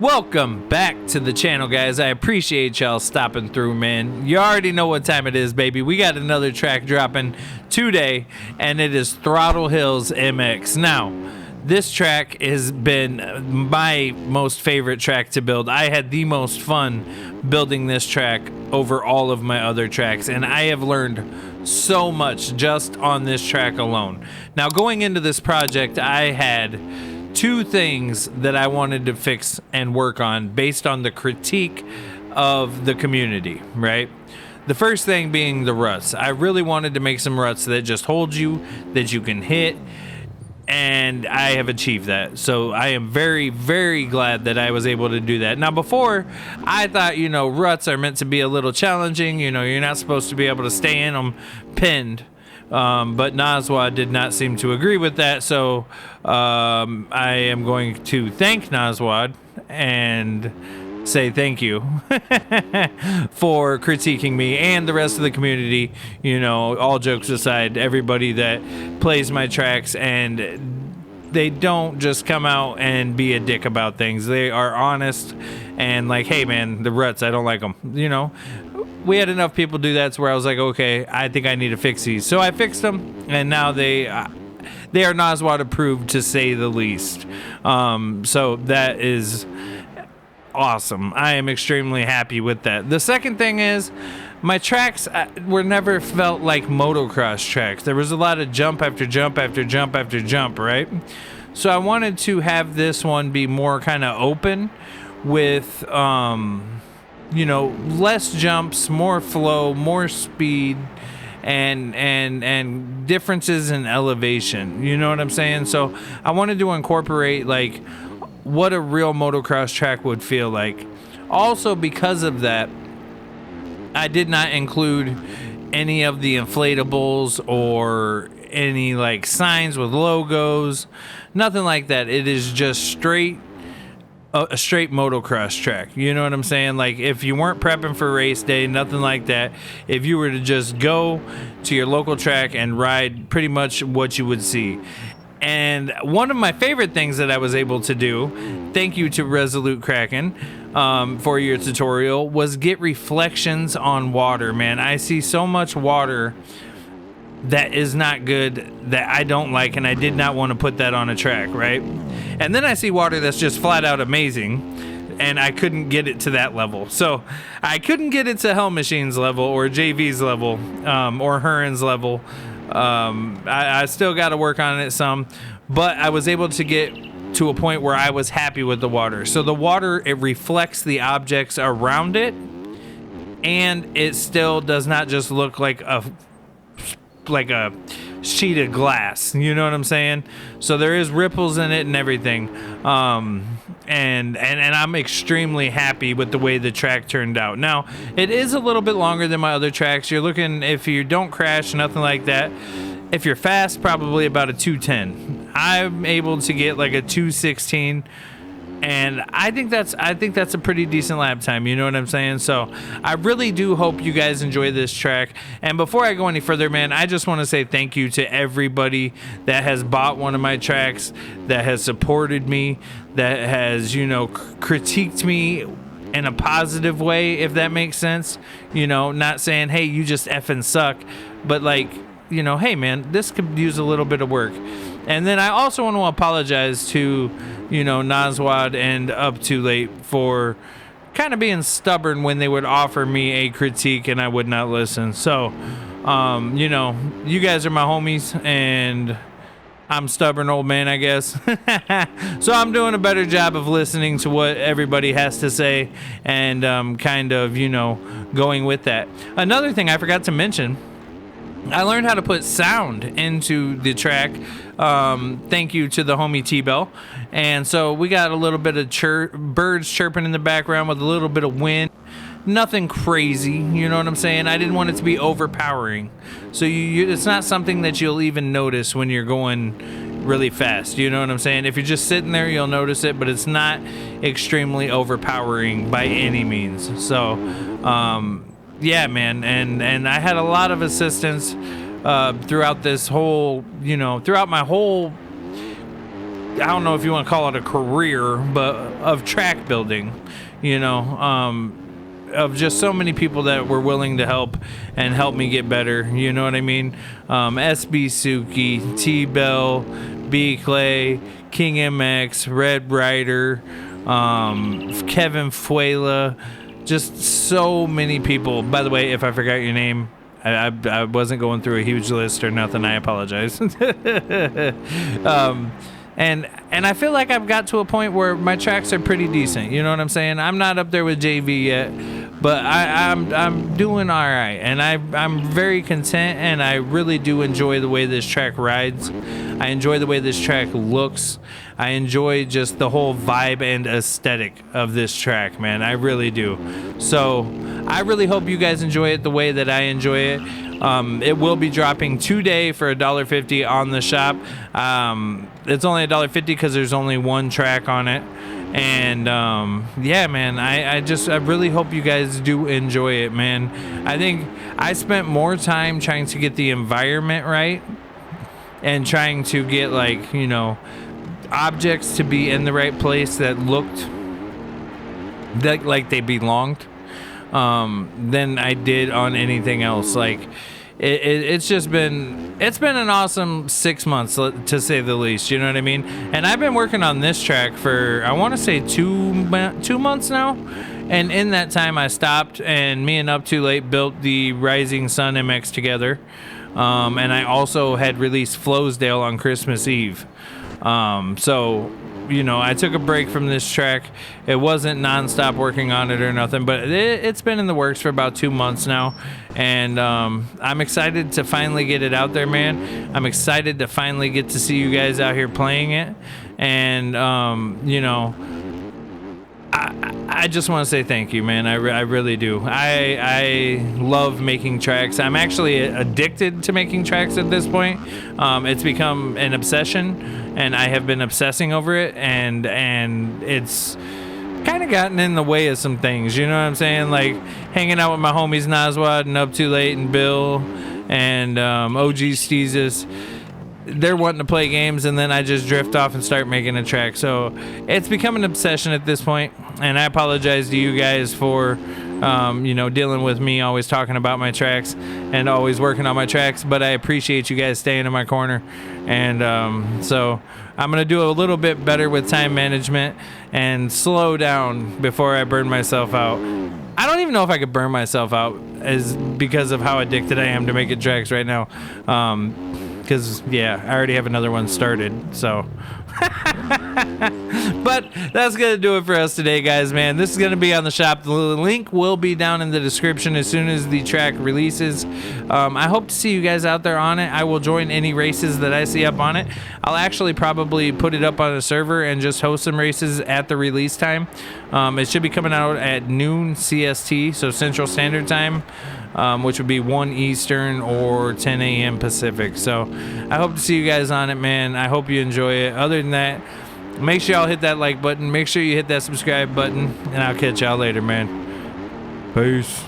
Welcome back to the channel, guys. I appreciate y'all stopping through, man. You already know what time it is, baby. We got another track dropping today, and it is Throttle Hills MX. Now, this track has been my most favorite track to build. I had the most fun building this track over all of my other tracks, and I have learned so much just on this track alone. Now, going into this project, I had two things that I wanted to fix and work on based on the critique of the community, right? The first thing being the ruts. I really wanted to make some ruts that just hold you, that you can hit, and I have achieved that. So I am very, very glad that I was able to do that. Now, before, I thought, ruts are meant to be a little challenging. You're not supposed to be able to stay in them pinned. But Naswad did not seem to agree with that, so I am going to thank Naswad and say thank you for critiquing me and the rest of the community. All jokes aside, everybody that plays my tracks, and they don't just come out and be a dick about things. They are honest and like, hey man, the ruts, I don't like them. We had enough people do that to where I was like, okay, I think I need to fix these. So I fixed them, and now they are Naswad approved, to say the least. So that is awesome. I am extremely happy with that. The second thing is, my tracks were never felt like motocross tracks. There was a lot of jump after jump after jump after jump, right? So I wanted to have this one be more kind of open with less jumps, more flow, more speed, and differences in elevation. You know what I'm saying? So I wanted to incorporate like what a real motocross track would feel like. Also, because of that, I did not include any of the inflatables or any like signs with logos, nothing like that. It is just a straight motocross track. You know what I'm saying? Like, if you weren't prepping for race day, nothing like that. If you were to just go to your local track and ride pretty much what you would see. And one of my favorite things that I was able to do, thank you to Resolute Kraken for your tutorial, was get reflections on water, man. I see so much water that is not good, that I don't like, and I did not want to put that on a track, right? And then I see water that's just flat out amazing, and I couldn't get it to that level. So I couldn't get it to Hell Machine's level or JV's level or Hearn's level. I still got to work on it some, but I was able to get to a point where I was happy with the water. So the water, it reflects the objects around it, and it still does not just look like a sheet of glass. You know what I'm saying? So there is ripples in it and everything. And I'm extremely happy with the way the track turned out. Now, it is a little bit longer than my other tracks. You're looking, if you don't crash, nothing like that. If you're fast, probably about a 210. I'm able to get like a 216. And I think that's a pretty decent lap time, you know what I'm saying? So I really do hope you guys enjoy this track. And before I go any further, man, I just want to say thank you to everybody that has bought one of my tracks, that has supported me, that has, critiqued me in a positive way, if that makes sense. Not saying, hey, you just effing suck, but like, hey man, this could use a little bit of work. And then I also want to apologize to, Naswad and Up Too Late for kind of being stubborn when they would offer me a critique and I would not listen. So, you guys are my homies, and I'm stubborn old man, I guess. So I'm doing a better job of listening to what everybody has to say and kind of, going with that. Another thing I forgot to mention, I learned how to put sound into the track. Thank you to the homie T-Bell. And so we got a little bit of birds chirping in the background with a little bit of wind. Nothing crazy, you know what I'm saying? I didn't want it to be overpowering. So it's not something that you'll even notice when you're going really fast, you know what I'm saying? If you're just sitting there, you'll notice it, but it's not extremely overpowering by any means. So, yeah, man, and I had a lot of assistance throughout this whole, throughout my whole I don't know if you want to call it a career, but of track building, you know, of just so many people that were willing to help and help me get better. You know what I mean? SB Suki, T-Bell, B Clay, King MX, Red Rider, Kevin Fuela, just so many people. By the way, if I forgot your name, I wasn't going through a huge list or nothing. I apologize. And I feel like I've got to a point where my tracks are pretty decent. You know what I'm saying? I'm not up there with JV yet, but I'm doing all right, and I'm very content, and I really do enjoy the way this track rides. I enjoy the way this track looks. I enjoy just the whole vibe and aesthetic of this track, man. I really do. So I really hope you guys enjoy it the way that I enjoy it. It will be dropping today for $1.50 on the shop. It's only $1.50 because there's only one track on it. And yeah, man, I really hope you guys do enjoy it, man. I think I spent more time trying to get the environment right and trying to get, like, you know, objects to be in the right place that looked like they belonged than I did on anything else. Like, it's been an awesome 6 months, to say the least. You know what I mean? And I've been working on this track for, I want to say 2 months now. And in that time, I stopped, and me and Up Too Late built the Rising Sun MX together. And I also had released Flowsdale on Christmas Eve. So, you know, I took a break from this track. It wasn't nonstop working on it or nothing, but it's been in the works for about 2 months now. And I'm excited to finally get it out there, man. I'm excited to finally get to see you guys out here playing it. And, you know, I just want to say thank you, man. I really do. I love making tracks. I'm actually addicted to making tracks at this point. It's become an obsession, and I have been obsessing over it, and it's kind of gotten in the way of some things. You know what I'm saying? Like hanging out with my homies Naswad and Up Too Late and Bill and OG Steezus. They're wanting to play games, and then I just drift off and start making a track. So it's become an obsession at this point, and I apologize to you guys for you know, dealing with me always talking about my tracks and always working on my tracks, but I appreciate you guys staying in my corner. And so I'm gonna do a little bit better with time management and slow down before I burn myself out. I don't even know if I could burn myself out because of how addicted I am to making tracks right now. Because, yeah, I already have another one started, so. But that's going to do it for us today, guys, man. This is going to be on the shop. The link will be down in the description as soon as the track releases. I hope to see you guys out there on it. I will join any races that I see up on it. I'll actually probably put it up on a server and just host some races at the release time. It should be coming out at noon CST, so Central Standard Time. Which would be 1 Eastern or 10 a.m. Pacific. So I hope to see you guys on it, man. I hope you enjoy it. Other than that, make sure y'all hit that like button. Make sure you hit that subscribe button. And I'll catch y'all later, man. Peace.